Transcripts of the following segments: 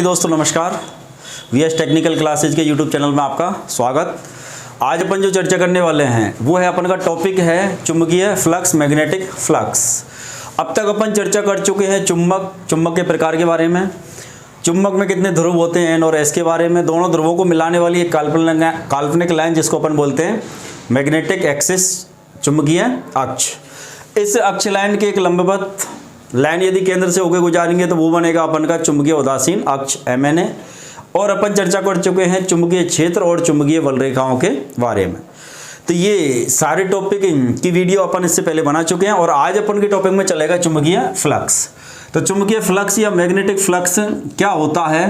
दोस्तों नमस्कार। VS technical classes के यूट्यूब चैनल में आपका स्वागत। आज अपन जो चर्चा करने वाले हैं वो है अपन का टॉपिक है चुंबकीय फ्लक्स, मैग्नेटिक फ्लक्स। अब तक अपन चर्चा कर चुके हैं चुंबक के प्रकार के बारे में, चुंबक में कितने ध्रुव होते हैं एन और एस के बारे में, दोनों ध्रुवों को मिलाने वाली एक काल्पनिक लाइन जिसको अपन बोलते हैं मैग्नेटिक एक्सिस, चुंबकीय अक्ष। इस अक्ष लाइन के एक लंबवत लाइन यदि केंद्र से होकर गुजारेंगे तो वो बनेगा अपन का चुंबकीय उदासीन अक्ष MNA। और अपन चर्चा कर चुके हैं चुंबकीय क्षेत्र और चुंबकीय बल रेखाओं के बारे में। तो ये सारे टॉपिक की वीडियो अपन इससे पहले बना चुके हैं और आज अपन के टॉपिक में चलेगा चुंबकीय फ्लक्स। तो चुंबकीय फ्लक्स या मैग्नेटिक फ्लक्स क्या होता है?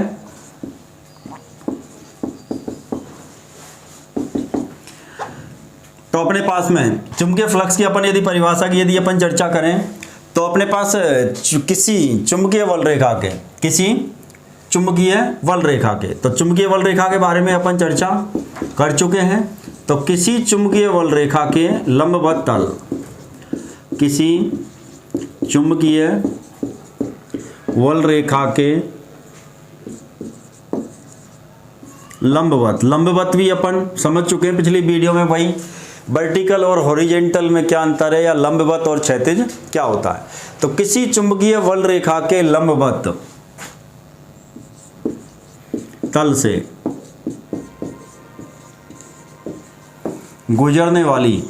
तो अपने पास में चुंबकीय फ्लक्स की अपन यदि परिभाषा की यदि अपन चर्चा करें तो अपने पास किसी चुंबकीय बल रेखा के तो चुंबकीय बल रेखा के बारे में अपन चर्चा कर चुके हैं। तो किसी चुंबकीय बल रेखा के लंबवत तल, किसी चुंबकीय बल रेखा के लंबवत भी अपन समझ चुके हैं पिछली वीडियो में। भाई वर्टिकल और हॉरिजेंटल में क्या अंतर है या लंबवत और क्षैतिज क्या होता है? तो किसी चुंबकीय बल रेखा के लंबवत तल से गुजरने वाली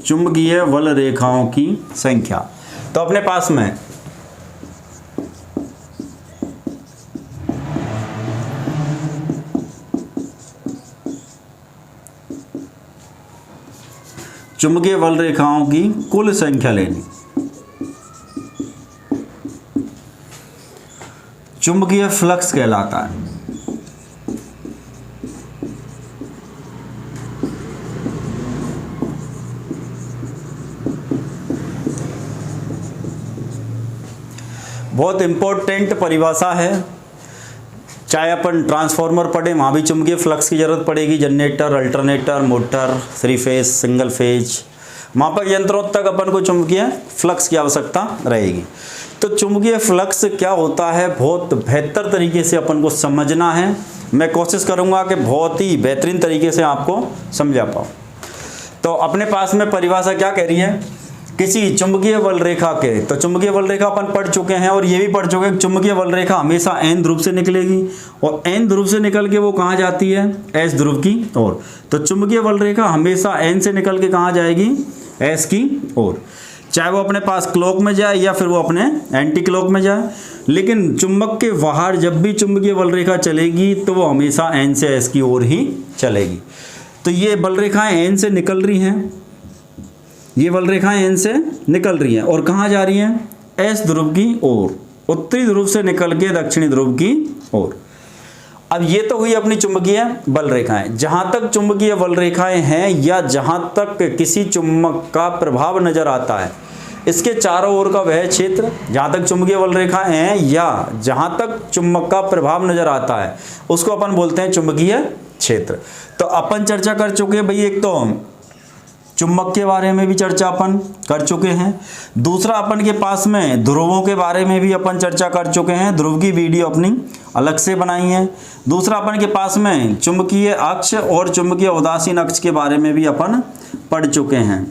चुंबकीय बल रेखाओं की संख्या। तो अपने पास में चुंबकीय बल रेखाओं की कुल संख्या लेनी। चुंबकीय फ्लक्स कहलाता है। बहुत इंपॉर्टेंट परिभाषा है। चाहे अपन ट्रांसफार्मर पढ़े वहाँ भी चुंबकीय फ्लक्स की जरूरत पड़ेगी, generator, alternator, motor, 3 phase, single phase, वहाँ पर यंत्रों तक अपन को चुंबकीय फ्लक्स की आवश्यकता रहेगी। तो चुंबकीय फ्लक्स क्या होता है बहुत बेहतर तरीके से अपन को समझना है। मैं कोशिश करूँगा कि बहुत ही बेहतरीन तरीके से आपको समझा पाऊँ। तो अपने पास में परिभाषा क्या कह रही है? किसी चुंबकीय बल रेखा के, तो चुंबकीय बल रेखा अपन पढ़ चुके हैं और ये भी पढ़ चुके हैं चुंबकीय बल रेखा हमेशा N ध्रुव से निकलेगी और N ध्रुव से निकल के वो कहाँ जाती है? S ध्रुव की ओर। तो चुंबकीय बल रेखा हमेशा N से निकल के कहाँ जाएगी? S की ओर। चाहे वो अपने पास क्लॉक में जाए या फिर वो अपने एंटी क्लॉक में जाए, लेकिन चुंबक के बाहर जब भी चुंबकीय बल रेखा चलेगी तो वो हमेशा N से S की ओर ही चलेगी। तो ये बल रेखाएं N से निकल रही हैं, ये बल रेखाएं N से निकल रही हैं और कहाँ जा रही हैं? S ध्रुव की ओर, उत्तरी ध्रुव से निकल के दक्षिणी ध्रुव की ओर। अब ये तो हुई अपनी चुंबकीय बल रेखाएं। जहां तक चुंबकीय बल रेखाएं हैं या जहां तक किसी चुंबक का प्रभाव नजर आता है, इसके चारों ओर का वह क्षेत्र, जहां तक चुंबकीय बल रेखाएं हैं या जहां तक चुंबक का प्रभाव नजर आता है, उसको अपन बोलते हैं चुंबकीय क्षेत्र। तो अपन चर्चा कर चुके हैं भाई, एक तो चुंबक के बारे में भी चर्चा अपन कर चुके हैं, दूसरा अपन के पास में ध्रुवों के बारे में भी अपन चर्चा कर चुके हैं, ध्रुव की वीडियो अपनी अलग से बनाई है। दूसरा अपन के पास में चुंबकीय अक्ष और चुंबकीय उदासीन अक्ष के बारे में भी अपन पढ़ चुके हैं,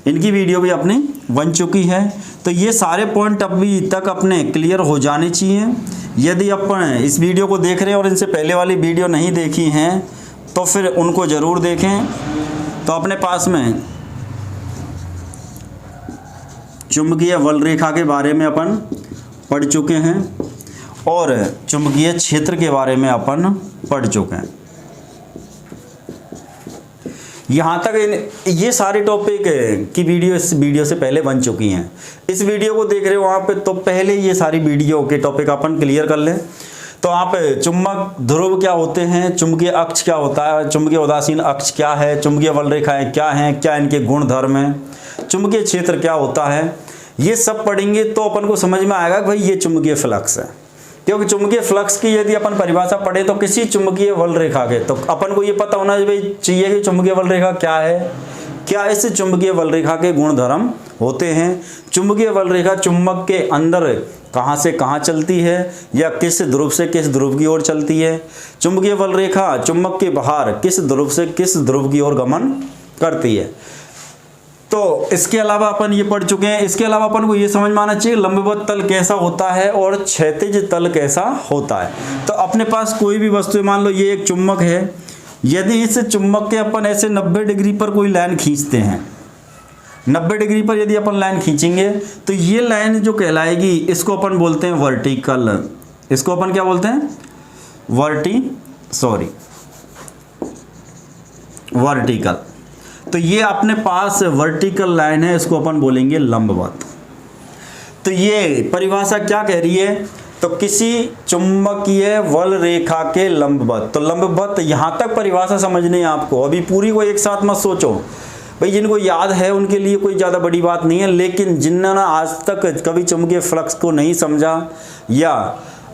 इनकी वीडियो भी अपनी बन चुकी है। तो ये सारे पॉइंट अभी तक अपने क्लियर हो जाने चाहिए। यदि अपन इस वीडियो को देख रहे हैं और इनसे पहले वाली वीडियो नहीं देखी हैं तो फिर उनको ज़रूर देखें। तो अपने पास में चुंबकीय बल रेखा के बारे में अपन पढ़ चुके हैं और चुंबकीय क्षेत्र के बारे में अपन पढ़ चुके हैं। यहाँ तक ये सारे टॉपिक की वीडियो इस वीडियो से पहले बन चुकी हैं। इस वीडियो को देख रहे हो वहाँ पे तो पहले ये सारी वीडियो के टॉपिक अपन क्लियर कर लें। तो आप चुंबक ध्रुव क्या होते हैं, चुंबकीय अक्ष क्या होता है, चुंबकीय उदासीन अक्ष क्या है, चुंबकीय बल रेखाएं क्या हैं, क्या इनके गुण धर्म हैं, चुंबकीय क्षेत्र क्या होता है, ये सब पढ़ेंगे तो अपन को समझ में आएगा कि भाई ये चुंबकीय फ्लक्स है। क्योंकि चुंबकीय फ्लक्स की यदि अपन परिभाषा पढ़े तो किसी चुंबकीय बल रेखा के, तो अपन को ये पता होना चाहिए कि चुंबकीय बल रेखा क्या है, क्या इस चुंबकीय बल रेखा के गुण धर्म होते हैं? चुंबकीय बल रेखा चुंबक के अंदर कहाँ से कहाँ चलती है या किस ध्रुव से किस ध्रुव की ओर चलती है? चुंबकीय बल रेखा चुंबक के बाहर किस ध्रुव से किस ध्रुव की ओर गमन करती है? तो इसके अलावा अपन ये पढ़ चुके हैं। इसके अलावा अपन को ये समझ में आना चाहिए लंबवत तल कैसा होता है और क्षैतिज तल कैसा होता है। तो अपने पास कोई भी वस्तु, मान लो ये एक चुंबक है, यदि इस चुंबक के अपन ऐसे 90 डिग्री पर कोई लाइन खींचते हैं, 90 डिग्री पर यदि अपन लाइन खींचेंगे तो ये लाइन जो कहलाएगी इसको अपन बोलते हैं वर्टिकल। इसको अपन क्या बोलते हैं? वर्टिकल। तो ये अपने पास वर्टिकल लाइन है, इसको अपन बोलेंगे लंबवत। तो ये परिभाषा क्या कह रही है? तो किसी चुंबकीय बल रेखा के लंबवत। तो लंबवत यहाँ तक परिभाषा समझनी है आपको, अभी पूरी को एक साथ मत सोचो भाई। जिनको याद है उनके लिए कोई ज़्यादा बड़ी बात नहीं है, लेकिन जिन्होंने आज तक कभी चुंबकीय फ्लक्स को नहीं समझा या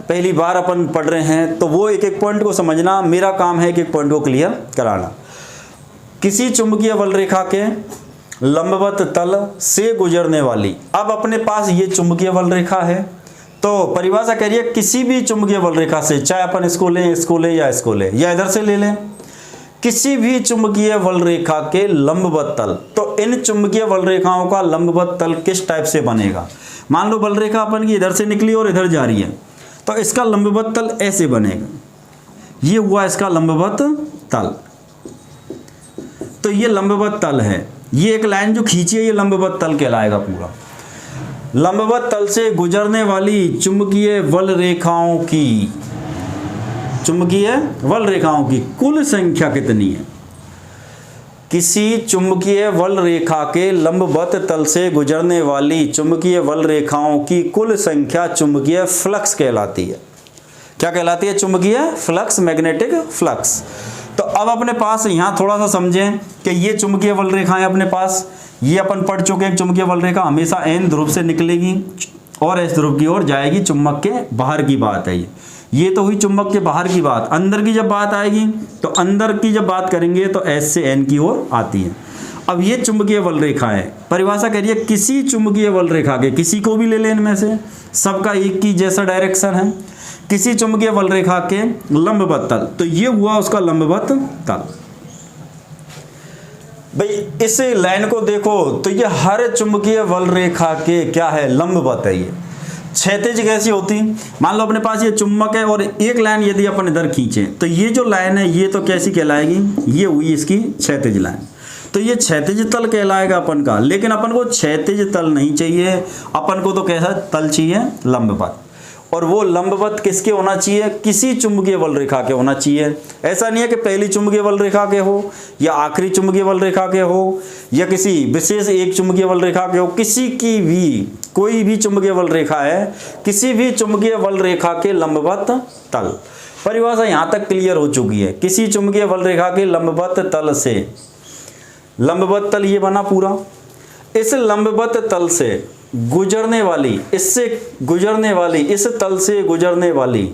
पहली बार अपन पढ़ रहे हैं तो वो एक एक पॉइंट को समझना। मेरा काम है एक एक पॉइंट को क्लियर कराना। किसी चुंबकीय बल रेखा के लंबवत तल से गुजरने वाली, अब अपने पास ये चुंबकीय बल रेखा है, तो परिभाषा कह रही है किसी भी चुंबकीय बल रेखा से, चाहे अपन इसको लें या इसको लें या इधर से ले लें, किसी भी चुंबकीय बल रेखा के लंबवत तल। तो इन चुंबकीय बल रेखाओं का लंबवत तल किस टाइप से बनेगा? मान लो बल रेखा अपन की इधर से निकली और इधर जा रही है, तो इसका लंबवत तल ऐसे बनेगा। ये हुआ इसका लंबवत तल। तो ये लंबवत तल है, ये एक लाइन जो खींची है ये लंबवत तल कहलाएगा पूरा। लंबवत तल से गुजरने वाली चुंबकीय बल रेखाओं की कुल संख्या कितनी है? किसी चुंबकीय बल रेखा के लंबवत तल से गुजरने वाली चुंबकीय बल रेखाओं की कुल संख्या चुंबकीय फ्लक्स कहलाती है। क्या कहलाती है? चुंबकीय फ्लक्स, मैग्नेटिक फ्लक्स। तो अब अपने पास यहाँ थोड़ा सा समझें कि ये चुंबकीय बल रेखाएं अपने पास, ये अपन पढ़ चुके हैं। चुंबकीय बल रेखा हमेशा एन ध्रुव से निकलेगी और एस ध्रुव की ओर जाएगी। चुंबक के बाहर की बात है ये तो हुई चुंबक के बाहर की बात। अंदर की जब बात आएगी तो अंदर की जब बात करेंगे तो एस से एन की ओर आती है। अब ये चुंबकीय बल रेखा है, परिभाषा करिए किसी चुंबकीय बल रेखा के, किसी को भी ले लें इनमें से, सबका एक ही जैसा डायरेक्शन है, किसी चुंबकीय बल रेखा के लंबवत तल। तो ये हुआ उसका लंबवत तल। भाई इस लाइन को देखो तो ये हर चुंबकीय बल रेखा के क्या है? लंबवत है। ये क्षैतिज कैसी होती? मान लो अपने पास ये चुंबक है और एक लाइन यदि अपन इधर खींचे तो ये जो लाइन है ये तो कैसी कहलाएगी? ये हुई इसकी क्षैतिज लाइन। तो ये क्षैतिज तल कहलाएगा अपन का। लेकिन अपन को क्षैतिज तल नहीं चाहिए, अपन को तो कैसा तल चाहिए? लंबवत। और वो लंबवत किसके होना चाहिए? किसी चुंबकीय बल रेखा के होना चाहिए। ऐसा नहीं है कि पहली चुंबकीय बल रेखा के हो या आखिरी चुंबकीय बल रेखा के हो या किसी विशेष एक चुंबकीय बल रेखा के हो। किसी की भी, कोई भी चुंबकीय बल रेखा है, किसी भी चुंबकीय बल रेखा के लंबवत तल। परिभाषा यहाँ तक क्लियर हो चुकी है। किसी चुंबकीय बल रेखा के लंबवत तल से, लंबवत तल ये बना पूरा। इस लंबवत तल से गुजरने वाली, इससे गुजरने वाली, इस तल से गुजरने वाली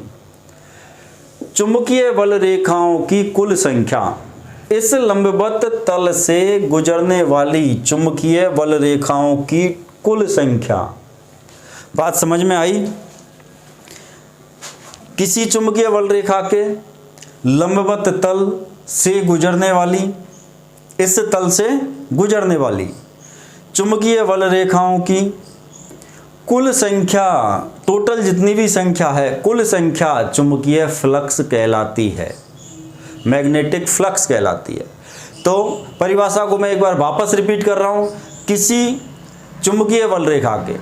चुंबकीय बल रेखाओं की कुल संख्या, इस लंबवत तल से गुजरने वाली चुंबकीय बल रेखाओं की कुल संख्या। बात समझ में आई? किसी चुंबकीय बल रेखा के लंबवत तल से गुजरने वाली, इस तल से गुजरने वाली चुंबकीय बल रेखाओं की कुल संख्या, टोटल जितनी भी संख्या है, कुल संख्या चुंबकीय फ्लक्स कहलाती है, मैग्नेटिक फ्लक्स कहलाती है। तो परिभाषा को मैं एक बार वापस रिपीट कर रहा हूँ। किसी चुंबकीय बल रेखा के,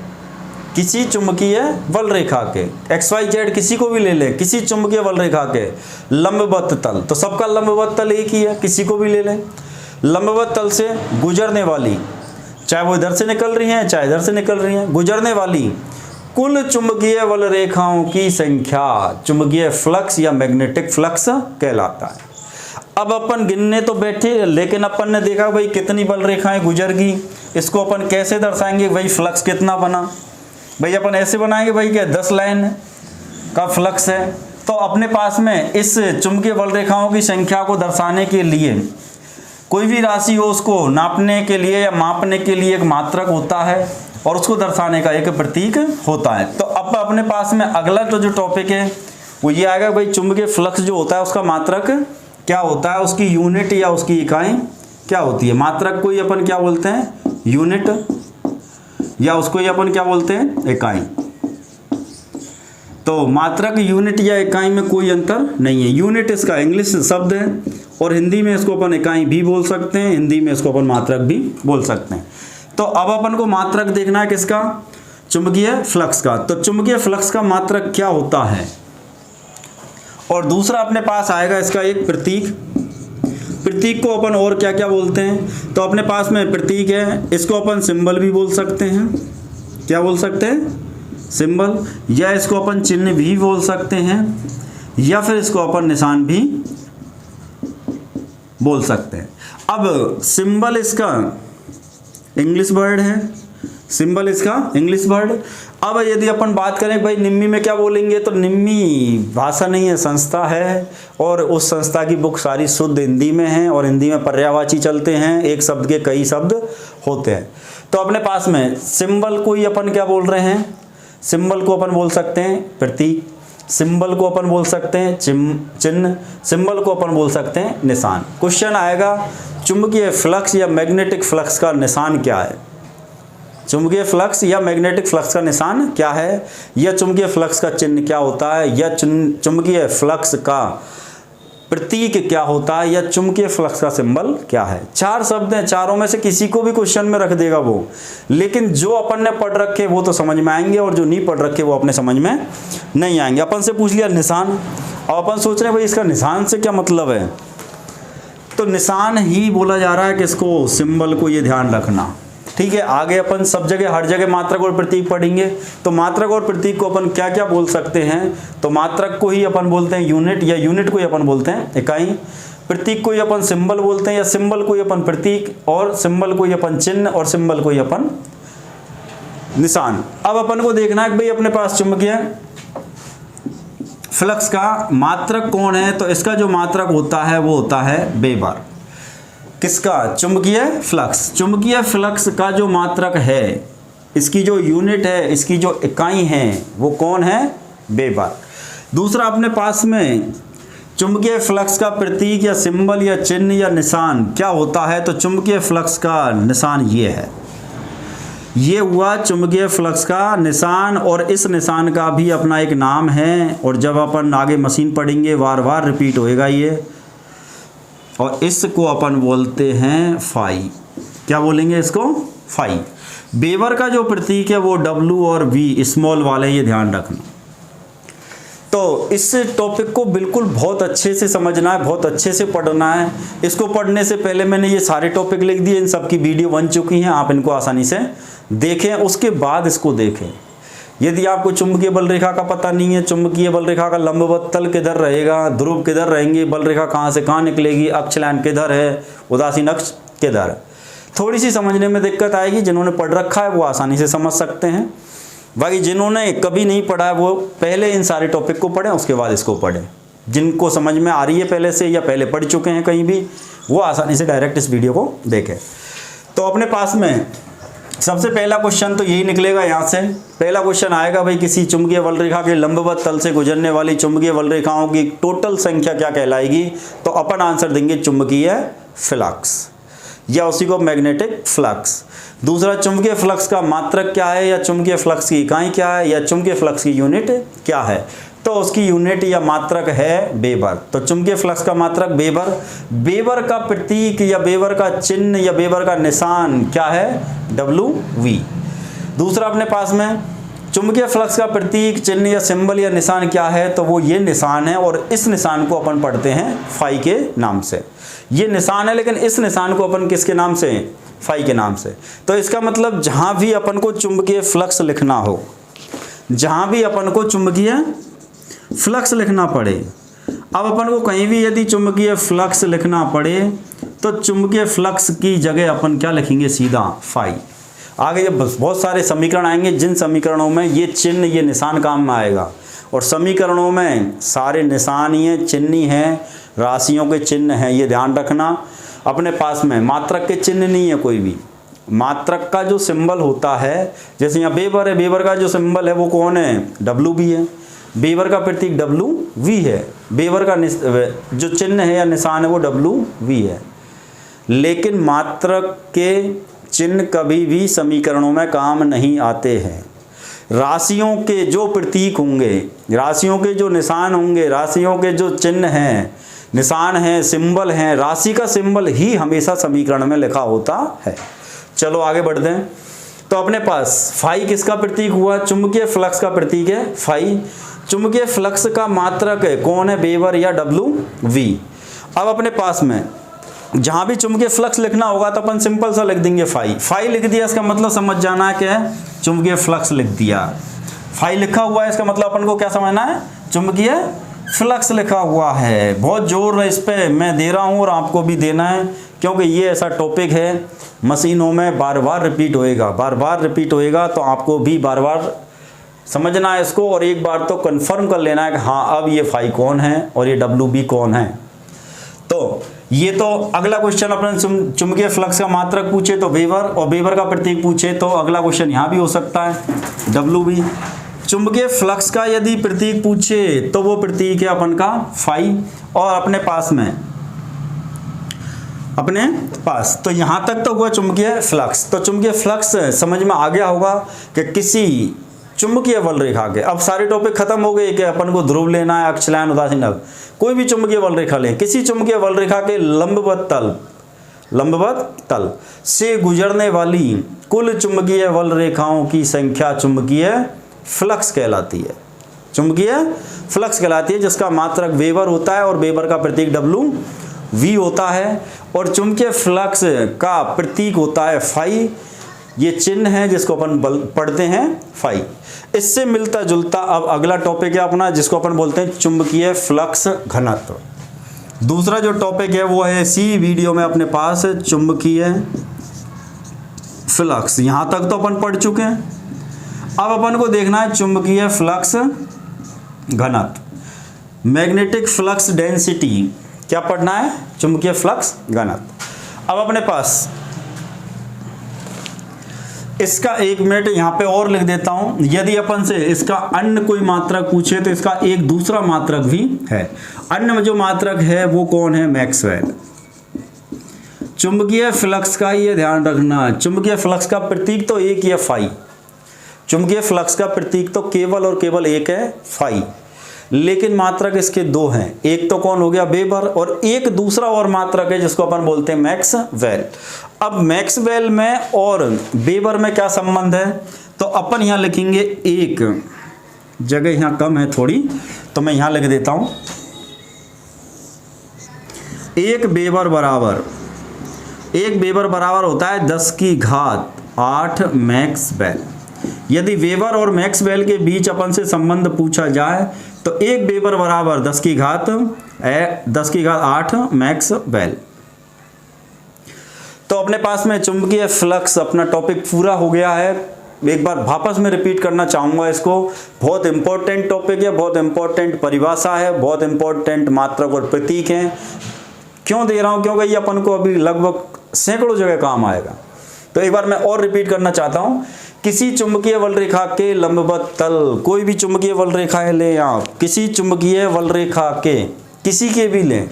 किसी चुंबकीय बल रेखा के XYZ किसी को भी ले लें, किसी चुंबकीय बल रेखा के लंबवत तल, तो सबका लंबवत तल एक ही है, किसी को भी ले लें। लंबवत तल से गुजरने वाली, चाहे वो इधर से निकल रही हैं चाहे इधर से निकल रही हैं, गुजरने वाली कुल चुंबकीय बल रेखाओं की संख्या चुंबकीय फ्लक्स या मैग्नेटिक फ्लक्स कहलाता है। अब अपन गिनने तो बैठे, लेकिन अपन ने देखा भाई कितनी बल रेखाएं गुजर गई, इसको अपन कैसे दर्शाएंगे? भाई फ्लक्स कितना बना? भाई अपन ऐसे बनाएंगे भाई क्या 10 लाइन का फ्लक्स है। तो अपने पास में इस चुंबकीय बल रेखाओं की संख्या को दर्शाने के लिए कोई भी राशि हो उसको नापने के लिए या मापने के लिए एक मात्रक होता है और उसको दर्शाने का एक प्रतीक होता है। तो अब अपने पास में अगला जो टॉपिक है वो ये आएगा भाई, चुंबकीय फ्लक्स जो होता है उसका मात्रक क्या होता है, उसकी यूनिट या उसकी इकाई क्या होती है। मात्रक को ही अपन क्या बोलते हैं, यूनिट, या उसको ही अपन क्या बोलते हैं, इकाई। तो मात्रक, यूनिट या इकाई में कोई अंतर नहीं है। यूनिट इसका इंग्लिश शब्द है और हिंदी में इसको अपन इकाई भी बोल सकते हैं, हिंदी में इसको अपन मात्रक भी बोल सकते हैं। तो अब अपन को मात्रक देखना है किसका, चुंबकीय फ्लक्स का। तो चुंबकीय फ्लक्स का मात्रक क्या होता है, और दूसरा अपने पास आएगा इसका एक प्रतीक। प्रतीक को अपन और क्या क्या बोलते हैं, तो अपने पास में प्रतीक है, इसको अपन सिंबल भी बोल सकते हैं। क्या बोल सकते हैं, सिंबल, या इसको अपन चिन्ह भी बोल सकते हैं, या फिर इसको अपन निशान भी बोल सकते हैं। अब सिंबल इसका इंग्लिश वर्ड है, सिंबल इसका इंग्लिश वर्ड। अब यदि अपन बात करें भाई निम्मी में क्या बोलेंगे, तो निम्मी भाषा नहीं है, संस्था है, और उस संस्था की बुक सारी शुद्ध हिंदी में है और हिंदी में पर्यायवाची चलते हैं, एक शब्द के कई शब्द होते हैं। तो अपने पास में सिंबल को ही अपन क्या बोल रहे हैं, सिंबल को अपन बोल सकते हैं प्रतीक, सिंबल को अपन बोल सकते हैं चिन्ह, सिंबल को अपन बोल सकते हैं निशान। क्वेश्चन आएगा चुंबकीय फ्लक्स या मैग्नेटिक फ्लक्स का निशान क्या है, चुंबकीय फ्लक्स या मैग्नेटिक फ्लक्स का निशान क्या है, या चुंबकीय फ्लक्स का चिन्ह क्या होता है, या चुंबकीय फ्लक्स का प्रतीक क्या होता है, या चुंबकीय फ्लक्स का सिंबल क्या है। 4 शब्द हैं, चारों में से किसी को भी क्वेश्चन में रख देगा वो, लेकिन जो अपन ने पढ़ रखे वो तो समझ में आएंगे और जो नहीं पढ़ रखे वो अपने समझ में नहीं आएंगे। अपन से पूछ लिया निशान, और अपन सोच रहे हैं भाई इसका निशान से क्या मतलब है, तो निशान ही बोला जा रहा है किसको, सिंबल को, ये ध्यान रखना। ठीक है, आगे अपन सब जगह हर जगह मात्रक और प्रतीक पढ़ेंगे, तो मात्रक और प्रतीक को अपन क्या क्या बोल सकते हैं, तो मात्रक को ही अपन बोलते हैं यूनिट, या यूनिट को ही अपन बोलते हैं इकाई, प्रतीक को ही अपन सिंबल बोलते हैं, या सिंबल को ही अपन प्रतीक, और सिंबल को ही अपन चिन्ह, और सिंबल को ही अपन निशान। अब अपन को देखना है कि भाई अपने पास चुंबकीय फ्लक्स का मात्रक कौन है, तो इसका जो मात्रक होता है वो होता है वेबर। किसका, चुंबकीय फ्लक्स। चुंबकीय फ्लक्स का जो मात्रक है, इसकी जो यूनिट है, इसकी जो इकाई है वो कौन है, वेबर। दूसरा अपने पास में चुंबकीय फ्लक्स का प्रतीक या सिंबल या चिन्ह या निशान क्या होता है, तो चुंबकीय फ्लक्स का निशान ये है, ये हुआ चुंबकीय फ्लक्स का निशान, और इस निशान का भी अपना एक नाम है, और जब अपन आगे मशीन पढ़ेंगे बार बार रिपीट होएगा ये, और इसको अपन बोलते हैं फाई। क्या बोलेंगे इसको, फाई। वेबर का जो प्रतीक है वो W और V स्मॉल वाले, ये ध्यान रखना। तो इस टॉपिक को बिल्कुल बहुत अच्छे से समझना है, बहुत अच्छे से पढ़ना है। इसको पढ़ने से पहले मैंने ये सारे टॉपिक लिख दिए, इन सब की वीडियो बन चुकी हैं, आप इनको आसानी से देखें, उसके बाद इसको देखें। यदि आपको चुंबकीय बल रेखा का पता नहीं है, चुंबकीय बल रेखा का लंबवत तल किधर रहेगा, ध्रुव किधर रहेंगे, बल रेखा कहाँ से कहाँ निकलेगी, अक्ष लाइन किधर है, उदासीन अक्ष किधर है, थोड़ी सी समझने में दिक्कत आएगी। जिन्होंने पढ़ रखा है वो आसानी से समझ सकते हैं, बाकी जिन्होंने कभी नहीं पढ़ा है वो पहले इन सारे टॉपिक को पढ़ें, उसके बाद इसको पढ़ें। जिनको समझ में आ रही है पहले से या पहले पढ़ चुके हैं कहीं भी, वो आसानी से डायरेक्ट इस वीडियो को देखें। तो अपने पास में सबसे पहला क्वेश्चन तो यही निकलेगा यहाँ से। पहला क्वेश्चन आएगा भाई, किसी चुंबकीय बल रेखा के लंबवत तल से गुजरने वाली चुंबकीय बल रेखाओं की टोटल संख्या क्या कहलाएगी, तो अपन आंसर देंगे चुंबकीय फ्लक्स, या उसी को मैग्नेटिक फ्लक्स। दूसरा, चुंबकीय फ्लक्स का मात्रक क्या है, या चुंबकीय फ्लक्स की इकाई क्या है, या चुंबकीय फ्लक्स की यूनिट क्या है, तो उसकी यूनिट या मात्रक है वेबर। तो चुंबकीय फ्लक्स का मात्रक वेबर। वेबर का प्रतीक या वेबर का चिन्ह या वेबर का निशान क्या है, WV। दूसरा अपने पास में चुंबकीय फ्लक्स का प्रतीक, चिन्ह या सिंबल या निशान क्या है, तो वो ये निशान है, और इस निशान को अपन पढ़ते हैं फाई के नाम से। ये निशान है, लेकिन इस निशान को अपन किसके नाम से, फाई के नाम से। तो इसका मतलब जहां भी अपन को चुंबकीय फ्लक्स लिखना हो, जहां भी अपन को चुंबकीय फ्लक्स लिखना पड़े, अब अपन को कहीं भी यदि चुंबकीय फ्लक्स लिखना पड़े तो चुंबकीय फ्लक्स की जगह अपन क्या लिखेंगे, सीधा फाई। आगे जब बहुत सारे समीकरण आएंगे, जिन समीकरणों में ये चिन्ह ये निशान काम में आएगा, और समीकरणों में सारे निशान ही हैं, चिन्ह ही हैं, राशियों के चिन्ह हैं, ये ध्यान रखना। अपने पास में मात्रक के चिन्ह नहीं है कोई भी। मात्रक का जो सिंबल होता है, जैसे यहाँ बेवर है, बेवर का जो सिंबल है वो कौन है, डब्ल्यू बी है। बेवर का प्रतीक डब्ल्यू वी है, बेवर का जो चिन्ह है या निशान है वो डब्ल्यू वी है। लेकिन मात्रक के चिन्ह कभी भी समीकरणों में काम नहीं आते हैं। राशियों के जो प्रतीक होंगे, राशियों के जो निशान होंगे, राशियों के जो चिन्ह हैं, निशान हैं, सिंबल हैं, राशि का सिंबल ही हमेशा समीकरण में लिखा होता है। चलो आगे बढ़ते हैं। तो अपने पास फाई किसका प्रतीक हुआ, चुंबकीय फ्लक्स का प्रतीक है फाई। चुंबकीय फ्लक्स का मात्रक है कौन है, बेवर या डब्ल्यू वी। अब अपने पास में जहां भी चुंबकीय फ्लक्स लिखना होगा तो अपन सिंपल सा लिख देंगे फाई। फाई लिख दिया, इसका मतलब समझ जाना है क्या है, चुंबकीय फ्लक्स लिख दिया। फाई लिखा हुआ है, इसका मतलब अपन को क्या समझना है, चुंबकीय फ्लक्स लिखा हुआ है। बहुत जोर इस पे मैं दे रहा हूं और आपको भी देना है, क्योंकि ये ऐसा टॉपिक है मशीनों में बार बार रिपीट होएगा, बार बार रिपीट होएगा, तो आपको भी बार बार समझना है इसको, और एक बार तो कंफर्म कर लेना है कि हाँ अब ये फाई कौन है और ये डब्ल्यू बी कौन है। तो ये तो अगला क्वेश्चन अपने चुंबकीय फ्लक्स का मात्रक पूछे तो वेबर, और वेबर का प्रतीक पूछे तो अगला क्वेश्चन यहाँ भी हो सकता है डब्ल्यू बी। चुंबकीय फ्लक्स का यदि प्रतीक पूछे तो वो प्रतीक है अपन का फाई। और अपने पास तो यहाँ तक तो हुआ चुंबकीय फ्लक्स। तो चुंबकीय फ्लक्स समझ में आ गया होगा कि किसी चुंबकीय बल रेखा के, अब सारे टॉपिक खत्म हो गए कि अपन को ध्रुव लेना है, अक्षलायन, उदासीन। अब कोई भी चुंबकीय बल रेखा लें, किसी चुंबकीय बल रेखा के लंबवत तल से गुजरने वाली कुल चुंबकीय बल रेखाओं की संख्या चुंबकीय फ्लक्स कहलाती है। चुंबकीय फ्लक्स कहलाती है, जिसका मात्रक वेबर होता है और वेबर का प्रतीक डब्ल्यू वी होता है, और चुंबकीय फ्लक्स का प्रतीक होता है फाई। ये चिन्ह है जिसको अपन पढ़ते हैं फाई। इससे मिलता जुलता अब अगला टॉपिक है अपना, जिसको अपन बोलते हैं चुंबकीय फ्लक्स घनत्व। दूसरा जो टॉपिक है वो है इसी वीडियो में अपने पास चुंबकीय फ्लक्स। यहां तक तो अपन पढ़ चुके हैं, अब अपन को देखना है चुंबकीय फ्लक्स घनत्व, मैग्नेटिक फ्लक्स डेंसिटी। क्या पढ़ना है, चुंबकीय फ्लक्स घनत्व। अब अपने पास इसका 1 मिनट यहाँ पे और लिख देता हूं। यदि अपन से इसका अन्य कोई मात्रक पूछे तो इसका एक दूसरा मात्रक भी है। अन्य में जो मात्रक है वो कौन है, मैक्सवेल। चुंबकीय फ्लक्स का ये ध्यान रखना, चुंबकीय फ्लक्स का प्रतीक तो एक ही है फाई। चुंबकीय फ्लक्स का प्रतीक तो केवल और केवल एक है फाई, लेकिन मात्रक इसके दो हैं। एक तो कौन हो गया, वेबर, और एक दूसरा और मात्रक है जिसको अपन बोलते हैं मैक्सवेल। अब मैक्सवेल में और वेबर में क्या संबंध है, तो अपन यहां लिखेंगे, एक जगह यहां कम है थोड़ी तो मैं यहां लिख देता हूं, एक वेबर बराबर होता है 10⁸ मैक्सवेल। यदि वेबर और मैक्सवेल के बीच अपन से संबंध पूछा जाए तो एक वेबर बराबर 10⁸ मैक्सवेल। तो अपने पास में चुंबकीय फ्लक्स अपना टॉपिक पूरा हो गया है। एक बार वापस में रिपीट करना चाहूंगा इसको, बहुत इंपॉर्टेंट टॉपिक है, बहुत इंपॉर्टेंट परिभाषा है, बहुत इंपॉर्टेंट मात्रक और प्रतीक हैं। क्यों दे रहा हूं, क्योंकि ये अपन को अभी लगभग सैकड़ों जगह काम आएगा। तो एक बार मैं और रिपीट करना चाहता हूं, किसी चुंबकीय बल रेखा के लंबवत तल, कोई भी चुंबकीय बल रेखा ले आप, किसी चुंबकीय बल रेखा के किसी के भी लें,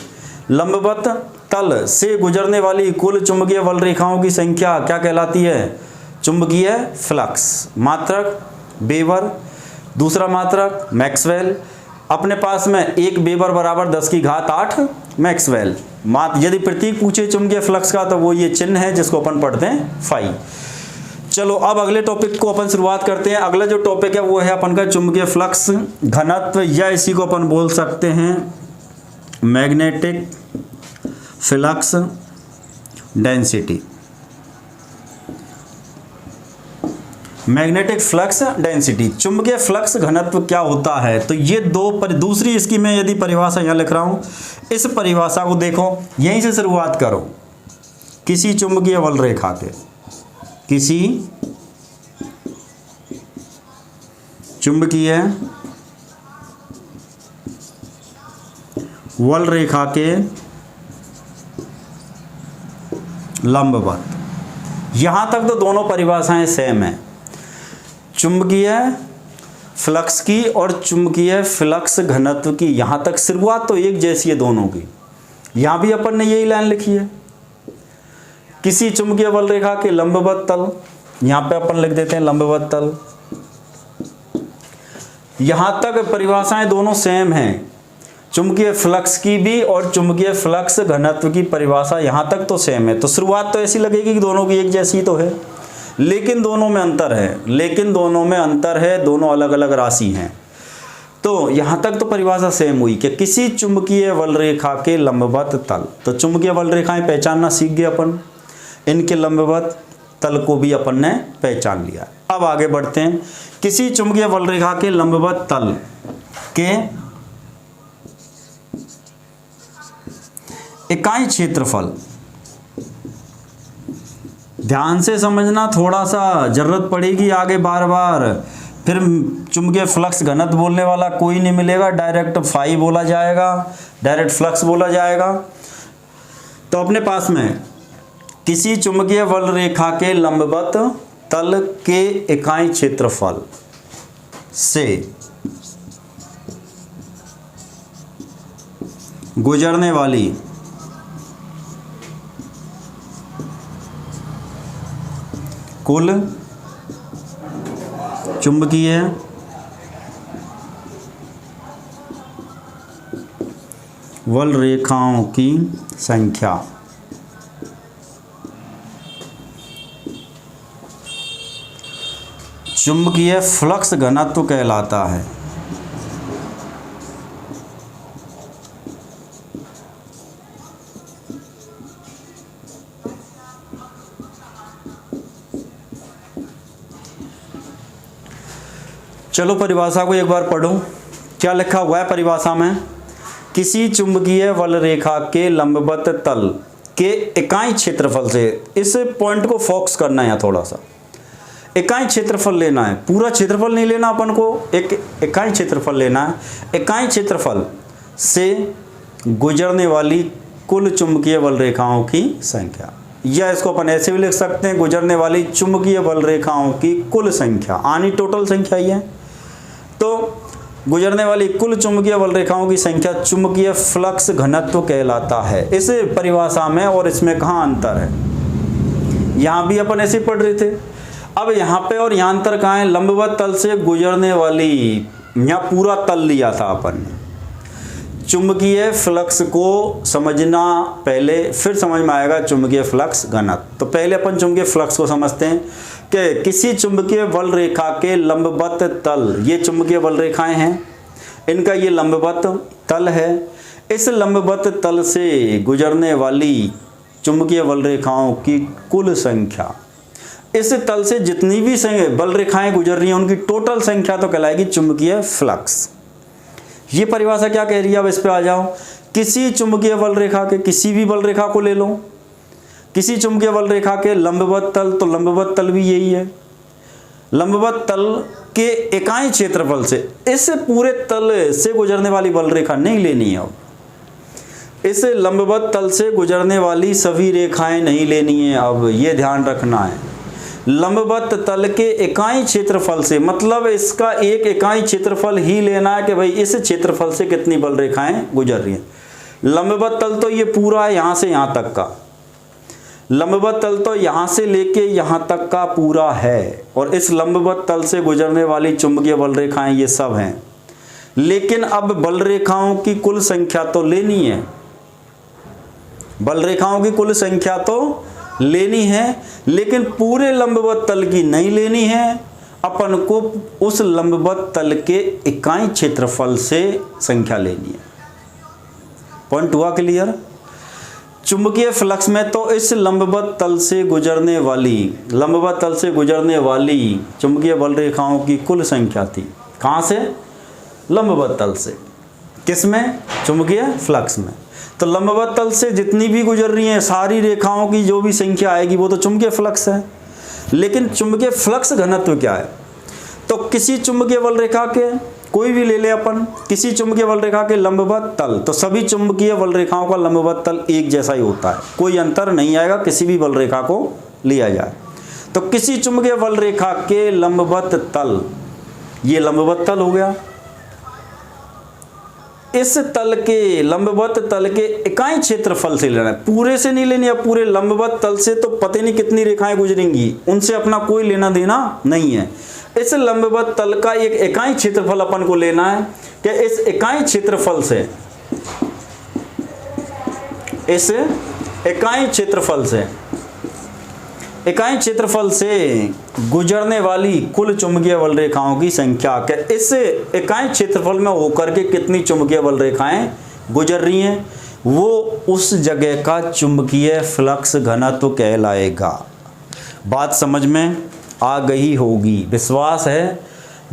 लंबवत तल से गुजरने वाली कुल चुंबकीय बल रेखाओं की संख्या क्या कहलाती है, चुंबकीय फ्लक्स। मात्रक वेबर, दूसरा मात्रक मैक्सवेल। अपने पास में एक वेबर बराबर 10⁸ मैक्सवेल। यदि प्रतीक पूछे चुंबकीय फ्लक्स का तो वो ये चिन्ह है जिसको अपन पढ़ते हैं फाई। चलो अब अगले टॉपिक को अपन शुरुआत करते हैं। अगला जो टॉपिक है वो है अपन का चुंबकीय फ्लक्स घनत्व, या इसी को अपन बोल सकते हैं magnetic flux density. Magnetic flux density, चुंबकीय फ्लक्स घनत्व क्या होता है, तो ये दूसरी इसकी मैं यदि परिभाषा यहाँ लिख रहा हूँ, इस परिभाषा को देखो, यहीं से शुरुआत करो। किसी चुंबकीय बल रेखा के, किसी चुंबकीय बल रेखा के लंबवत। यहाँ तक तो दोनों परिभाषाएं सेम हैं, चुंबकीय फ्लक्स की और चुंबकीय फ्लक्स घनत्व की। यहाँ तक शुरुआत तो एक जैसी है दोनों की। यहाँ भी अपन ने यही लाइन लिखी है, किसी चुंबकीय बल रेखा के लंबवत तल, यहाँ पे अपन लिख देते हैं लंबवत तल। यहाँ तक परिभाषाएं दोनों सेम हैं, चुंबकीय फ्लक्स की भी और चुंबकीय फ्लक्स घनत्व की परिभाषा यहाँ तक तो सेम है। तो शुरुआत तो ऐसी लगेगी कि दोनों की एक जैसी तो है, लेकिन दोनों में अंतर है, दोनों अलग अलग राशि हैं। तो यहाँ तक तो परिभाषा सेम हुई कि किसी चुंबकीय बल रेखा के लंबवत तल। तो चुंबकीय बल रेखाएं पहचानना सीख गए अपन, इनके लंबवत तल को भी अपन ने पहचान लिया। अब आगे बढ़ते हैं, किसी चुंबकीय बल रेखा के लंबवत तल के इकाई क्षेत्रफल। ध्यान से समझना, थोड़ा सा जरूरत पड़ेगी आगे बार बार, फिर चुंबकीय फ्लक्स घनत्व बोलने वाला कोई नहीं मिलेगा, डायरेक्ट फाई बोला जाएगा, डायरेक्ट फ्लक्स बोला जाएगा। तो अपने पास में किसी चुंबकीय बल रेखा के लंबवत तल के इकाई क्षेत्रफल से गुजरने वाली कुल चुंबकीय बल रेखाओं की संख्या चुंबकीय फ्लक्स घनत्व कहलाता है। चलो परिभाषा को एक बार पढ़ो, क्या लिखा हुआ है परिभाषा में, किसी चुंबकीय बल रेखा के लंबवत तल के इकाई क्षेत्रफल से। इस पॉइंट को फोकस करना है यहाँ थोड़ा सा, इकाई क्षेत्रफल लेना है, पूरा क्षेत्रफल नहीं लेना अपन को, एक इकाई क्षेत्रफल लेना है। इकाई क्षेत्रफल से गुजरने वाली कुल चुंबकीय बल रेखाओं की संख्या, या इसको अपन ऐसे भी लिख सकते हैं, गुजरने वाली चुंबकीय बल रेखाओं की कुल संख्या, आनी टोटल संख्या ही है। तो गुजरने वाली कुल चुंबकीय बल रेखाओं की संख्या चुंबकीय फ्लक्स घनत्व कहलाता है इस परिभाषा में। और इसमें कहाँ अंतर है, यहाँ भी अपन ऐसे पढ़ रहे थे, अब यहाँ पे और यहाँ अंतर कहाँ है, लंबवत तल से गुजरने वाली, यहाँ पूरा तल लिया था अपन ने। चुंबकीय फ्लक्स को समझना पहले, फिर समझ में आएगा चुंबकीय फ्लक्स घनत्व। तो पहले अपन चुंबकीय फ्लक्स को समझते हैं कि किसी चुंबकीय बल रेखा के लंबवत तल, ये चुंबकीय बल रेखाएं हैं, इनका ये लंबवत तल है। इस लंबवत तल से गुजरने वाली चुंबकीय बल रेखाओं की कुल संख्या, इस तल से जितनी भी बल रेखाएं गुजर रही हैं उनकी टोटल संख्या तो कहलाएगी चुंबकीय फ्लक्स। ये परिभाषा क्या कह रही है, अब इस पे आ जाओ। किसी चुंबकीय बल रेखा के, किसी भी बल रेखा को ले लो, किसी चुंबकीय बल रेखा के लंबवत तल, तो लंबवत तल भी यही है, लंबवत तल के इकाई क्षेत्रफल से, इस पूरे तल से गुजरने वाली बल रेखा नहीं लेनी है। अब इस लंबवत तल से गुजरने वाली सभी रेखाएं नहीं लेनी है, अब ये ध्यान रखना है। लंबवत तल के इकाई क्षेत्रफल से, मतलब इसका एक इकाई क्षेत्रफल ही लेना है कि भाई इस क्षेत्रफल से कितनी बल रेखाएं गुजर रही हैं। लंबवत तल तो ये पूरा है, यहाँ से यहाँ तक का लंबवत तल तो यहाँ से लेके यहाँ तक का पूरा है, और इस लंबवत तल से गुजरने वाली चुंबकीय बल रेखाएं ये सब हैं। लेकिन अब बल रेखाओं की कुल संख्या तो लेनी है, बल रेखाओं की कुल संख्या तो लेनी है, लेकिन पूरे लंबवत तल की नहीं लेनी है। अपन को उस लंबवत तल के इकाई क्षेत्रफल से संख्या लेनी है। पॉइंट हुआ क्लियर? चुंबकीय फ्लक्स में तो इस लंबवत तल से गुजरने वाली चुंबकीय बल रेखाओं की कुल संख्या थी, कहाँ से? लंबवत तल से। किसमें? चुंबकीय फ्लक्स में। तो लंबवत तल से जितनी भी गुजर रही हैं सारी रेखाओं की जो भी संख्या आएगी वो तो चुंबकीय फ्लक्स है। लेकिन चुंबकीय फ्लक्स घनत्व क्या है? तो किसी चुंबकीय बल रेखा के कोई भी ले ले अपन, किसी चुंबकीय बल रेखा के लंबवत तल, तो सभी चुंबकीय बल रेखाओं का लंबवत तल एक जैसा ही होता है, कोई अंतर नहीं आएगा किसी भी बल रेखा को लिया जाए। तो किसी चुंबकीय बल रेखा के लंबवत तल, ये लंबवत तल हो गया, इस तल के लंबवत तल के इकाई क्षेत्रफल से लेना है, पूरे से नहीं लेनी है, पूरे लंबवत तल से तो पता नहीं कितनी रेखाएं गुजरेंगी, उनसे अपना कोई लेना देना नहीं है। इस लंबवत तल का एक इकाई क्षेत्रफल अपन को लेना है कि इस इकाई क्षेत्रफल से, इस इकाई क्षेत्रफल से गुजरने वाली कुल चुंबकीय बल रेखाओं की संख्या, के इस इकाई क्षेत्रफल में होकर के कितनी चुंबकीय बल रेखाएं गुजर रही हैं, वो उस जगह का चुंबकीय फ्लक्स घनत्व कहलाएगा। बात समझ में आ गई होगी, विश्वास है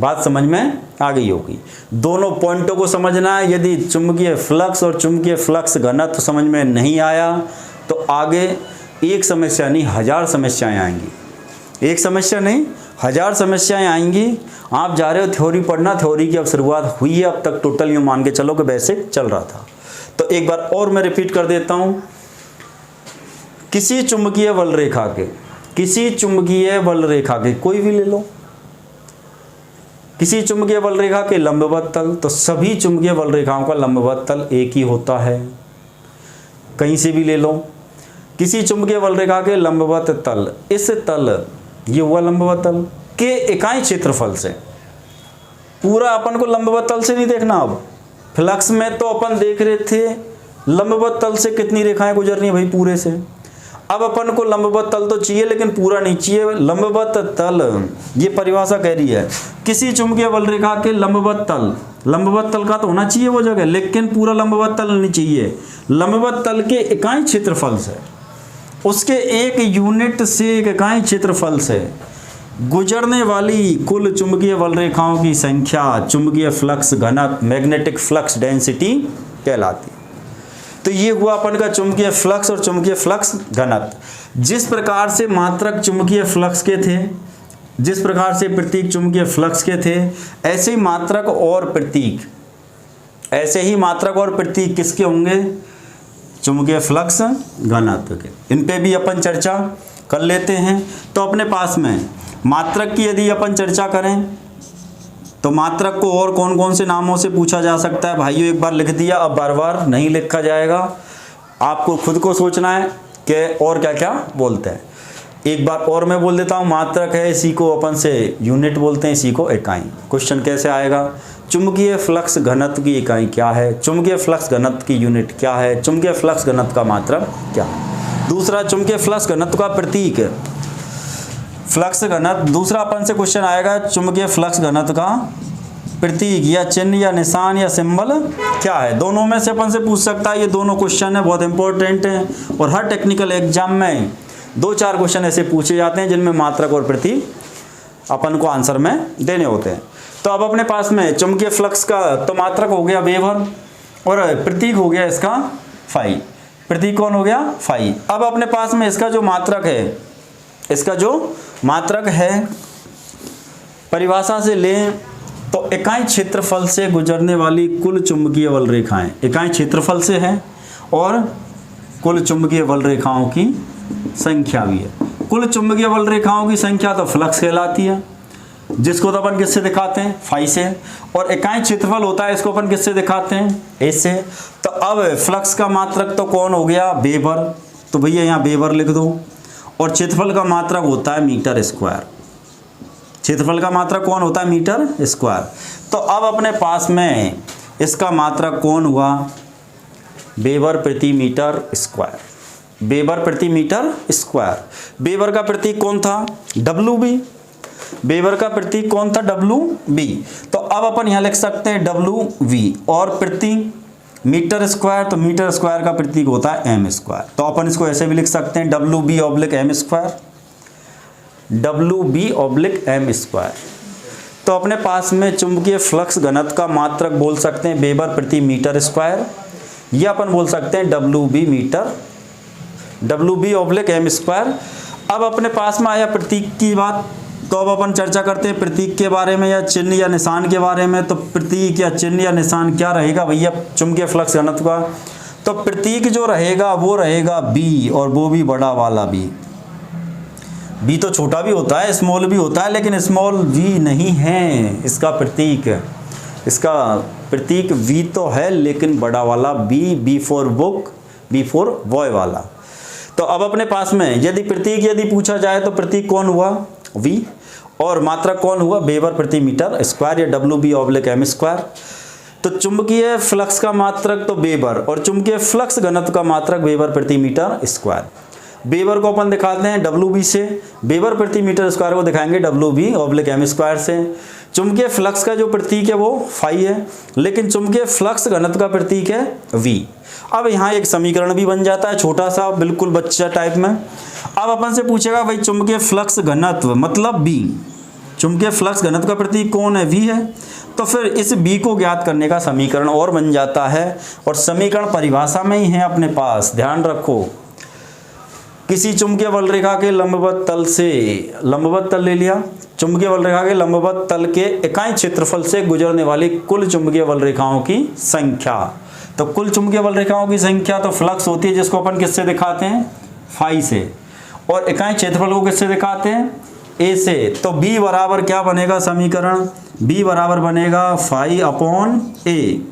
बात समझ में आ गई होगी। दोनों पॉइंटों को समझना है। यदि चुंबकीय फ्लक्स और चुंबकीय फ्लक्स घनत्व समझ में नहीं आया तो आगे एक समस्या नहीं 1000 समस्याएं आएंगी। एक समस्या नहीं 1000 समस्याएं आएंगी। आप जा रहे हो थ्योरी पढ़ना, थ्योरी की अब शुरुआत हुई है, अब तक टोटल यूँ मान के चलो कि बेसिक चल रहा था। तो एक बार और मैं रिपीट कर देता हूँ, किसी चुंबकीय बल रेखा के, किसी चुंबकीय बल रेखा के, कोई भी ले लो, किसी चुंबकीय बल रेखा के लंबवत तल, तो सभी चुंबकीय बल रेखाओं का लंबवत तल एक ही होता है, कहीं से भी ले लो। किसी चुंबकीय बल रेखा के लंबवत तल, इस तल, ये हुआ लंबवत तल के इकाई क्षेत्रफल से, पूरा अपन को लंबवत तल से नहीं देखना। अब फ्लक्स में तो अपन देख रहे थे लंबवत तल से कितनी रेखाएं गुजर रही हैं भाई, पूरे से। अब अपन को लंबवत तल तो चाहिए लेकिन पूरा नहीं चाहिए। लंबवत तल, ये परिभाषा कह रही है किसी चुंबकीय बल रेखा के लंबवत तल, लंबवत तल का तो होना चाहिए वो जगह, लेकिन पूरा लंबवत तल नहीं चाहिए। लंबवत तल के इकाई क्षेत्रफल से, उसके एक यूनिट से, एक इकाई क्षेत्रफल से गुजरने वाली कुल चुंबकीय बल रेखाओं की संख्या चुंबकीय फ्लक्स घनत्व, मैग्नेटिक फ्लक्स डेंसिटी कहलाती है। तो ये हुआ अपन का चुंबकीय फ्लक्स और चुंबकीय फ्लक्स घनत्व। जिस प्रकार से मात्रक चुंबकीय फ्लक्स के थे, जिस प्रकार से प्रतीक चुंबकीय फ्लक्स के थे, ऐसे ही मात्रक और प्रतीक, ऐसे ही मात्रक और प्रतीक किसके होंगे, चुंबकीय फ्लक्स घनत्व के। इन पे भी अपन चर्चा कर लेते हैं। तो अपने पास में मात्रक की यदि अपन चर्चा करें तो मात्रक को और कौन कौन से नामों से पूछा जा सकता है भाइयों, एक बार लिख दिया, अब बार बार नहीं लिखा जाएगा, आपको खुद को सोचना है कि और क्या क्या बोलते हैं। एक बार और मैं बोल देता हूँ, मात्रक है, इसी को अपन से यूनिट बोलते हैं, इसी को इकाई। क्वेश्चन कैसे आएगा, चुंबकीय फ्लक्स घनत्व की इकाई क्या है, चुंबकीय फ्लक्स घनत्व की यूनिट क्या है, चुंबकीय फ्लक्स घनत्व का मात्रक क्या है। दूसरा, चुंबकीय फ्लक्स घनत्व का प्रतीक फ्लक्स घनत्व। दूसरा अपन से क्वेश्चन आएगा, चुंबकीय फ्लक्स घनत्व का प्रतीक या चिन्ह या निशान या सिंबल क्या है। दोनों में से अपन से पूछ सकता है। ये दोनों क्वेश्चन है, बहुत इंपॉर्टेंट है, और हर टेक्निकल एग्जाम में 2-4 क्वेश्चन ऐसे पूछे जाते हैं जिनमें मात्रक और प्रतीक अपन को आंसर में देने होते हैं। तो अब अपने पास में चुंबकीय फ्लक्स का तो मात्रक हो गया वेबर और प्रतीक हो गया इसका फाई। प्रतीक कौन हो गया, फाई। अब अपने पास में इसका जो मात्रक है, इसका जो मात्रक है परिभाषा से लें तो इकाई क्षेत्रफल से गुजरने वाली कुल चुंबकीय बल रेखाएं, इकाई क्षेत्रफल से है और कुल चुंबकीय बल रेखाओं की संख्या भी है। कुल चुंबकीय बल रेखाओं की संख्या तो फ्लक्स कहलाती है, जिसको तो अपन किससे दिखाते हैं, फाई से। और इकाई क्षेत्रफल होता है, इसको अपन किससे दिखाते हैं, इससे। तो अब फ्लक्स का मात्रक तो कौन हो गया, वेबर, तो भैया यहाँ वेबर लिख दो। और क्षेत्रफल का मात्रक होता है मीटर स्क्वायर। क्षेत्रफल का मात्रक कौन होता है, मीटर स्क्वायर। तो अब अपने पास में इसका मात्रक कौन हुआ, वेबर प्रति मीटर स्क्वायर। वेबर प्रति मीटर स्क्वायर। वेबर का प्रतीक कौन था, WB। वेबर का प्रतीक कौन था, WB। तो अब अपन यहाँ लिख सकते हैं WV। और प्रति मीटर स्क्वायर, तो मीटर स्क्वायर का प्रतीक होता है m स्क्वायर। तो अपन इसको ऐसे भी लिख सकते हैं WB/m स्क्वायर, WB/m स्क्वायर। तो अपने पास में चुंबकीय फ्लक्स घनत्व का मात्रक बोल सकते हैं वेबर प्रति मीटर स्क्वायर, या अपन बोल सकते हैं WB/m स्क्वायर। अब अपने पास में आया प्रतीक की बात, तो अब अपन चर्चा करते हैं प्रतीक के बारे में या चिन्ह या निशान के बारे में। तो प्रतीक या चिन्ह या निशान क्या रहेगा भैया चुंबकीय फ्लक्स घनत्व का? तो प्रतीक जो रहेगा वो रहेगा बी, और वो भी बड़ा वाला बी। बी तो छोटा भी होता है, स्मॉल भी होता है, लेकिन स्मॉल वी नहीं है इसका प्रतीक। इसका प्रतीक वी तो है लेकिन बड़ा वाला B, B for book, B for boy वाला। तो अब अपने पास में यदि पूछा जाए तो प्रतीक कौन हुआ? वी, और मात्रक कौन हुआ? वेबर प्रति मीटर स्क्वायर या WB/m स्क्वायर। तो चुंबकीय फ्लक्स का मात्रक तो वेबर, और चुंबकीय फ्लक्स घनत्व का मात्रक वेबर प्रति मीटर स्क्वायर। वेबर को अपन दिखाते हैं WB से, वेबर प्रति मीटर स्क्वायर को दिखाएंगे WB/m स्क्वायर से। चुंबकीय फ्लक्स का जो प्रतीक है वो फाई है, लेकिन चुंबकीय फ्लक्स घनत्व का प्रतीक है V। अब यहाँ एक समीकरण भी बन जाता है छोटा सा, बिल्कुल बच्चा टाइप में। अब अपन से पूछेगा भाई चुंबकीय फ्लक्स घनत्व मतलब B, चुंबकीय फ्लक्स घनत्व का प्रतीक कौन है? V है। तो फिर इस B को ज्ञात करने का समीकरण और बन जाता है, और समीकरण परिभाषा में ही है अपने पास, ध्यान रखो। किसी चुंबकीय बल रेखा के लंबवत तल से, लंबवत तल ले लिया, चुंबकीय बल रेखा के लंबवत तल के इकाई क्षेत्रफल से गुजरने वाली कुल चुंबकीय बल रेखाओं की संख्या। तो कुल चुंबकीय बल रेखाओं की संख्या तो फ्लक्स होती है जिसको अपन किससे दिखाते हैं? फाई से, और इकाई क्षेत्रफल को किससे दिखाते हैं? ए से। तो B बराबर क्या बनेगा समीकरण? B बराबर बनेगा फाई अपॉन ए।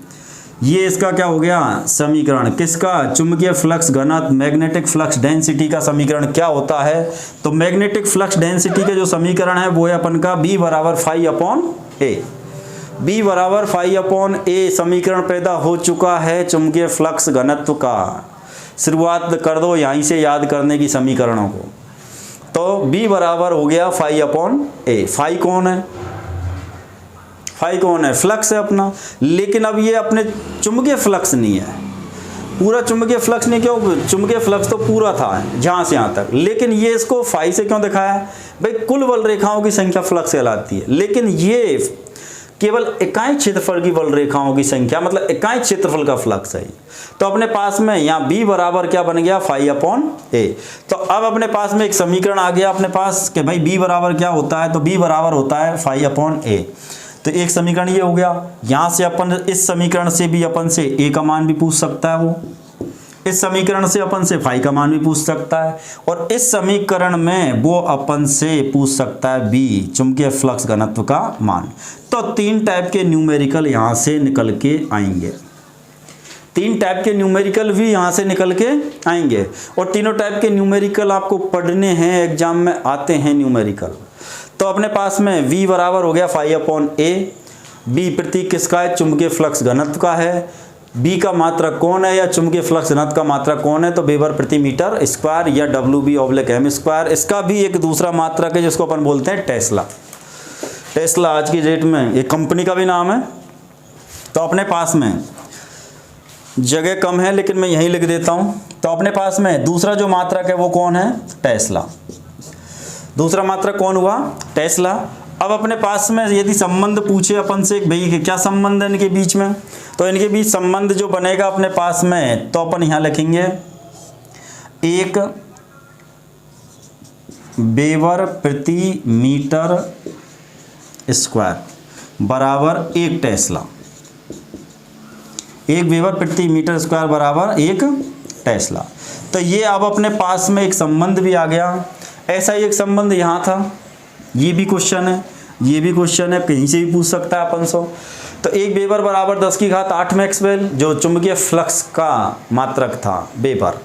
ये इसका क्या हो गया समीकरण? किसका? चुंबकीय फ्लक्स घनत्व, मैग्नेटिक फ्लक्स डेंसिटी का समीकरण क्या होता है? तो मैग्नेटिक फ्लक्स डेंसिटी का जो समीकरण है वो है अपन का B बराबर फाई अपॉन ए। B बराबर फाई अपॉन ए समीकरण पैदा हो चुका है चुंबकीय फ्लक्स घनत्व का। शुरुआत कर दो यहीं से याद करने की समीकरणों को। तो B बराबर हो गया फाई अपॉन ए। फाई कौन है? फाई कौन है? फ्लक्स है अपना। लेकिन अब ये अपने चुंबकीय फ्लक्स नहीं है, पूरा चुंबकीय फ्लक्स नहीं। क्यों? चुंबकीय फ्लक्स तो पूरा था जहाँ से यहाँ तक, लेकिन ये इसको फाई से क्यों दिखाया है? भाई कुल बल रेखाओं की संख्या फ्लक्स कहलाती है, लेकिन ये केवल इकाई क्षेत्रफल की बल रेखाओं की संख्या, मतलब इकाई क्षेत्रफल का फ्लक्स है। तो अपने पास में यहाँ B बराबर क्या बन गया? फाई अपॉन ए। तो अब अपने पास में एक समीकरण आ गया अपने पास कि भाई B बराबर क्या होता है? तो B बराबर होता है फाई अपॉन ए। तो एक समीकरण ये हो गया। यहाँ से अपन इस समीकरण से भी अपन से ए का मान भी पूछ सकता है, वो इस समीकरण से अपन से फाई का मान भी पूछ सकता है, और इस समीकरण में वो अपन से पूछ सकता है B चुंबकीय फ्लक्स घनत्व का मान। तो 3 टाइप के न्यूमेरिकल यहाँ से निकल के आएंगे, 3 टाइप के न्यूमेरिकल भी यहाँ से निकल के आएंगे, और तीनों टाइप के न्यूमेरिकल आपको पढ़ने हैं, एग्जाम में आते हैं न्यूमेरिकल। तो अपने पास में V बराबर हो गया फाई अपॉन ए। B प्रतीक किसका है? चुंबकीय फ्लक्स घनत्व का है। B का मात्रक कौन है या चुंबकीय फ्लक्स घनत्व का मात्रक कौन है? तो वेबर प्रति मीटर स्क्वायर या WB/m स्क्वायर। इसका भी एक दूसरा मात्रक है जिसको अपन बोलते हैं टेस्ला। टेस्ला आज की डेट में एक कंपनी का भी नाम है। तो अपने पास में जगह कम है लेकिन मैं यहीं लिख देता हूँ। तो अपने पास में दूसरा जो मात्रक है वो कौन है? टेस्ला। दूसरा मात्रक कौन हुआ? टेस्ला। अब अपने पास में यदि संबंध पूछे अपन से भाई क्या संबंध है इनके बीच में, तो इनके बीच संबंध जो बनेगा अपने पास में, तो अपन यहाँ लिखेंगे 1 वेबर प्रति मीटर स्क्वायर बराबर 1 टेस्ला। 1 वेबर प्रति मीटर स्क्वायर बराबर 1 टेस्ला। तो ये अब अपने पास में एक संबंध भी आ गया। ऐसा ही एक संबंध यहाँ था, ये भी क्वेश्चन है, ये भी क्वेश्चन है, कहीं से भी पूछ सकता है अपन से। तो 1 वेबर बराबर 10⁸ मैक्सवेल जो चुंबकीय फ्लक्स का मात्रक था वेबर,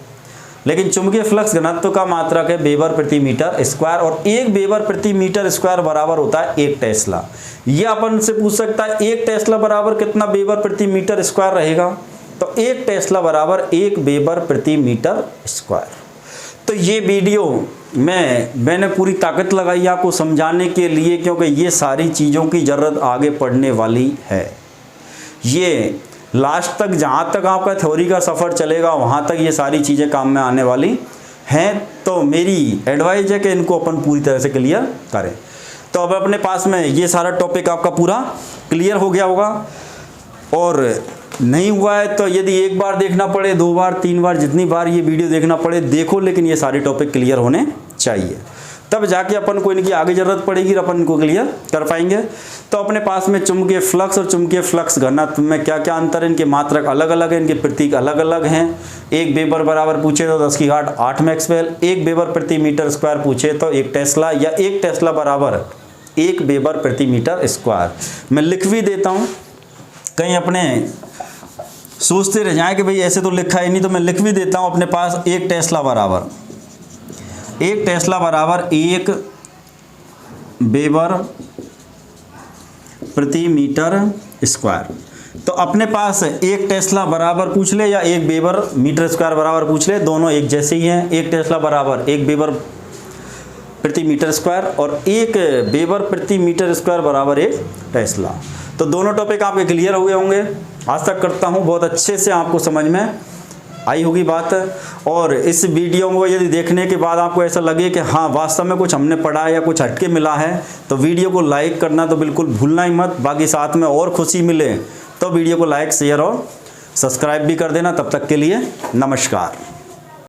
लेकिन चुंबकीय फ्लक्स घनत्व का मात्रक है वेबर प्रति मीटर स्क्वायर, और 1 वेबर प्रति मीटर स्क्वायर बराबर होता है 1 टेस्ला। ये अपन से पूछ सकता है 1 टेस्ला बराबर कितना वेबर प्रति मीटर स्क्वायर रहेगा? तो 1 टेस्ला बराबर 1 वेबर प्रति मीटर स्क्वायर। तो ये वीडियो मैंने पूरी ताकत लगाई आपको समझाने के लिए, क्योंकि ये सारी चीज़ों की ज़रूरत आगे पढ़ने वाली है। ये लास्ट तक जहाँ तक आपका थ्योरी का सफ़र चलेगा वहाँ तक ये सारी चीज़ें काम में आने वाली हैं। तो मेरी एडवाइस है कि इनको अपन पूरी तरह से क्लियर करें। तो अब अपने पास में ये सारा टॉपिक आपका पूरा क्लियर हो गया होगा, और नहीं हुआ है तो यदि एक बार देखना पड़े, 2 बार 3 बार, जितनी बार ये वीडियो देखना पड़े देखो, लेकिन ये सारे टॉपिक क्लियर होने चाहिए। तब जाके अपन को इनकी आगे ज़रूरत पड़ेगी और अपन इनको क्लियर कर पाएंगे। तो अपने पास में चुंबकीय फ्लक्स और चुंबकीय फ्लक्स घनत्व में क्या क्या अंतर है, इनके मात्रक अलग अलग है, इनके प्रतीक अलग अलग हैं। 1 वेबर बराबर पूछे तो 10⁸ मैक्सवेल, 1 वेबर प्रति मीटर स्क्वायर पूछे तो 1 टेस्ला, या 1 टेस्ला बराबर 1 वेबर प्रति मीटर स्क्वायर। मैं लिख भी देता हूँ, कहीं अपने सोचते रह जाएं कि भाई ऐसे तो लिखा ही नहीं, तो मैं लिख भी देता हूँ अपने पास 1 टेस्ला बराबर 1 वेबर प्रति मीटर स्क्वायर। तो अपने पास 1 टेस्ला बराबर पूछ ले या 1 वेबर मीटर स्क्वायर बराबर पूछ ले, दोनों एक जैसे ही हैं। 1 टेस्ला बराबर 1 वेबर प्रति मीटर स्क्वायर और 1 वेबर प्रति मीटर स्क्वायर बराबर 1 टेस्ला। तो दोनों टॉपिक आपके क्लियर हुए होंगे, आशा करता हूँ बहुत अच्छे से आपको समझ में आई होगी बात। और इस वीडियो को यदि देखने के बाद आपको ऐसा लगे कि हाँ वास्तव में कुछ हमने पढ़ा है या कुछ हटके मिला है, तो वीडियो को लाइक करना तो बिल्कुल भूलना ही मत। बाकी साथ में और खुशी मिले तो वीडियो को लाइक शेयर और सब्सक्राइब भी कर देना। तब तक के लिए नमस्कार।